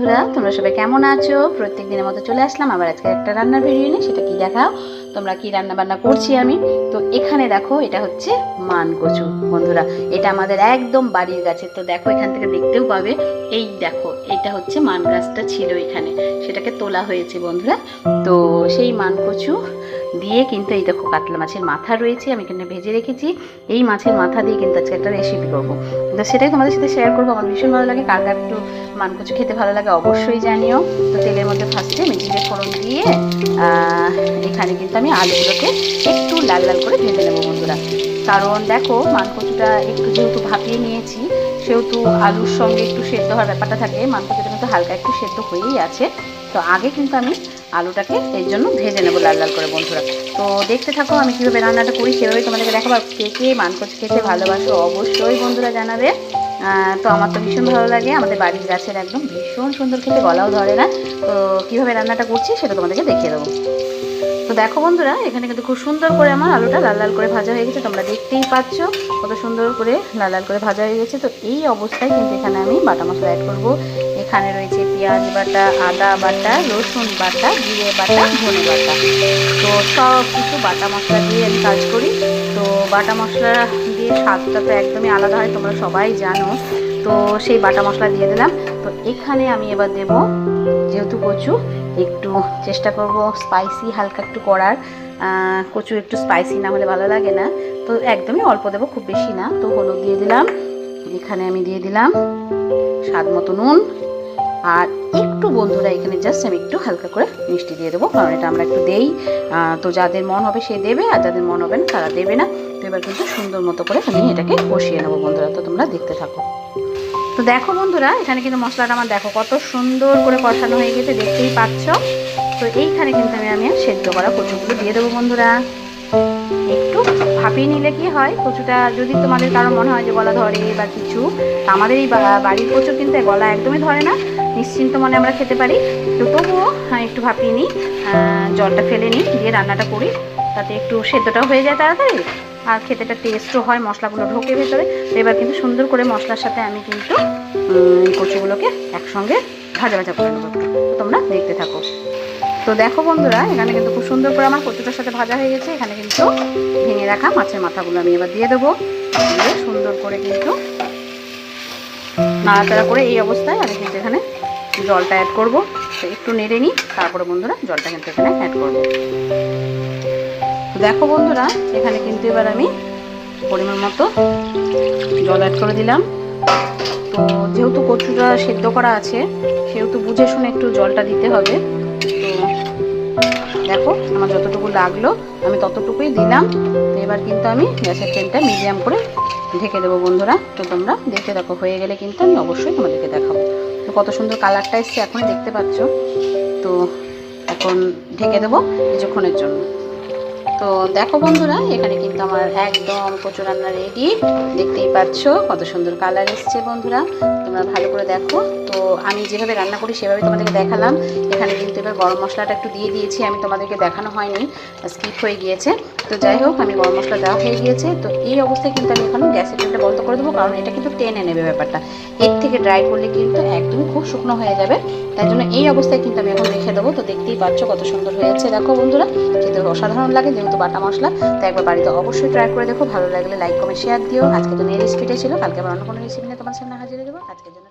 বন্ধুরা তোমরা সবাই কেমন আছো? প্রত্যেক দিনের মতো চলে আসলাম আবার আজকে একটা রান্নার ভিডিও নিয়ে। সেটা কি দেখাও তোমরা কি রান্না বান্না করছি আমি। তো এখানে দেখো এটা হচ্ছে মান কচু বন্ধুরা, এটা আমাদের একদম বাড়ির গাছে। তো দেখো এখান থেকে দেখতেও পাবে, এই দেখো এটা হচ্ছে মান গাছটা ছিল এখানে, সেটাকে তোলা হয়েছে বন্ধুরা। তো সেই মান কচু দিয়ে কিন্তু এই দেখো কাতলা মাছের মাথা রয়েছে, আমি এখানে ভেজে রেখেছি। এই মাছের মাথা দিয়ে কিন্তু আজকে একটা রেসিপি করবো, তো সেটাই তোমাদের সাথে শেয়ার করবো। আমার ভীষণ ভালো লাগে, কার কার একটু মান কচু খেতে ভালো লাগে অবশ্যই জানিও। তো তেলের মধ্যে ফার্স্টে আমি জিরে ফোড়ন দিয়ে এখানে কিন্তু আমি আলুগুলোকে একটু লাল লাল করে ভেজে নেবো বন্ধুরা। কারণ দেখো মান কচুটা একটু যেহেতু ভাপিয়ে নিয়েছি, সেহেতু আলুর সঙ্গে একটু সেদ্ধ হওয়ার ব্যাপারটা থাকে। মান কচুটা কিন্তু হালকা একটু সেদ্ধ হয়েই আছে। তো আগে কিন্তু আমি আলুটাকে এর জন্য ভেজে নেবো লাল লাল করে বন্ধুরা। তো দেখতে থাকো আমি কীভাবে রান্নাটা করি, সেভাবেই তোমাদেরকে দেখাবো। কে কে মান কচু খেতে ভালোবাসো অবশ্যই বন্ধুরা জানাবে। তো আমার তো ভীষণ ভালো লাগে, আমাদের বাড়ির গাছের একদম ভীষণ সুন্দর খেতে, গলাও ধরে না। তো কীভাবে রান্নাটা করছি সেটা তোমাদেরকে দেখিয়ে দেবো। তো দেখো বন্ধুরা এখানে কিন্তু খুব সুন্দর করে আমার আলুটা লাল লাল করে ভাজা হয়ে গেছে, তোমরা দেখতেই পাচ্ছ কত সুন্দর করে লাল লাল করে ভাজা হয়ে গেছে। তো এই অবস্থায় কিন্তু এখানে আমি বাটা মশলা অ্যাড করব। এখানে রয়েছে পেঁয়াজ বাটা, আদা বাটা, রসুন বাটা, জিরে বাটা, ধনে বাটা। তো সব কিছু বাটা মশলা দিয়ে আমি কাজ করি। তো বাটা মশলা দিয়ে স্বাদটা তো একদমই আলাদা হয়, তোমরা সবাই জানো। তো সেই বাটা মশলা দিয়ে দিলাম। তো এখানে আমি এবার দেব, যেহেতু কচু একটু চেষ্টা করব স্পাইসি হালকা একটু করার, কচু একটু স্পাইসি না হলে ভালো লাগে না। তো একদমই অল্প দেবো, খুব বেশি না। তো হলুদ দিয়ে দিলাম, এখানে আমি দিয়ে দিলাম স্বাদ মতো নুন, আর একটু বন্ধুরা এখানে জাস্ট আমি একটু হালকা করে মিষ্টি দিয়ে দেবো, কারণ এটা আমরা একটু দেই। তো যাদের মন হবে সে দেবে, আর যাদের মন হবে না তারা দেবে না। তো এবার কিন্তু সুন্দর মতো করে আমি এটাকে কষিয়ে নেবো বন্ধুরা। তো তোমরা দেখতে থাকো। তো দেখো বন্ধুরা এখানে কিন্তু মশলাটা আমার দেখো কত সুন্দর করে কষানো হয়ে গেছে, দেখতেই পাচ্ছ। তো এইখানে কিন্তু আমি সেদ্ধ করা কচুগুলো দিয়ে দেবো বন্ধুরা। একটু ভাপিয়ে নিলে কি হয়, কচুটা যদি তোমাদের কারো মনে হয় যে গলা ধরে বা কিছু, আমাদের এই বাড়ির কচু কিন্তু গলা একদমই ধরে না, নিশ্চিন্ত মনে আমরা খেতে পারি। তো তবুও একটু ভাপিয়ে নিই, জলটা ফেলে নিই, দিয়ে রান্নাটা করি, তাতে একটু সেদ্ধটাও হয়ে যায় তাড়াতাড়ি, আর খেতেটা টেস্টও হয়, মশলাগুলো ঢোকে ভেতরে। তো এবার কিন্তু সুন্দর করে মশলার সাথে আমি কিন্তু কচুগুলোকে একসঙ্গে ভাজা ভাজা করে নেবো। তোমরা দেখতে থাকো। তো দেখো বন্ধুরা এখানে কিন্তু খুব সুন্দর করে আমার কচুটার সাথে ভাজা হয়ে গেছে। এখানে কিন্তু ভেঙে রাখা মাছের মাথাগুলো আমি এবার দিয়ে দেবো, দিয়ে সুন্দর করে কিন্তু নাড়াচাড়া করে এই অবস্থায় আমি কিন্তু এখানে জলটা অ্যাড করব। তো একটু নেড়ে নিই, তারপরে বন্ধুরা জলটা কিন্তু এখানে অ্যাড করব। তো দেখো বন্ধুরা এখানে কিন্তু এবার আমি পরিমাণ মতো জল অ্যাড করে দিলাম। তো যেহেতু কচুটা সেদ্ধ করা আছে, সেহেতু বুঝে শুনে একটু জলটা দিতে হবে। তো দেখো আমার যতটুকু লাগলো আমি ততটুকুই দিলাম। তো এবার কিন্তু আমি গ্যাসের ফ্লেমটা মিডিয়াম করে ঢেকে দেবো বন্ধুরা। তো তোমরা দেখতে দেখো, হয়ে গেলে কিন্তু আমি অবশ্যই তোমাদেরকে দেখাবো। তো কত সুন্দর কালারটা এসছে এখনই দেখতে পাচ্ছ। তো এখন ঢেকে দেবো কিছুক্ষণের জন্য। তো দেখো বন্ধুরা এখানে কিন্তু আমার একদম কচু রান্না রেডি, দেখতেই পাচ্ছ কত সুন্দর কালার এসছে বন্ধুরা। তোমরা ভালো করে দেখো। তো আমি যেভাবে রান্না করি সেভাবে তোমাদেরকে দেখালাম। এখানে কিন্তু এবার গরম মশলাটা একটু দিয়ে দিয়েছি, আমি তোমাদেরকে দেখানো হয়নি, স্কিপ হয়ে গিয়েছে। তো যাই হোক আমি গরম মশলা দেওয়া হয়ে গিয়েছে। তো এই অবস্থায় কিন্তু আমি এখন গ্যাসের ফ্লেমটা বন্ধ করে দেবো, কারণ এটা কিন্তু টেনে নেবে ব্যাপারটা। এর থেকে ড্রাই করলে কিন্তু একদম খুব শুকনো হয়ে যাবে, তাই জন্য এই অবস্থায় কিন্তু আমি এখন রেখে দেবো। তো দেখতেই পাচ্ছ কত সুন্দর হয়েছে, দেখো বন্ধুরা খেতে অসাধারণ লাগে যেহেতু বাটা মশলা। তো একবার বাড়িতে অবশ্যই ট্রাই করে দেখো, ভালো লাগলে লাইক কমেন্ট শেয়ার দিও। আজকে তো এই রেসিপিটা ছিল, কালকে আবার অন্য কোনো রেসিপি নিয়ে তোমার সামনে হাজির হয়ে দেবো। আজকের জন্য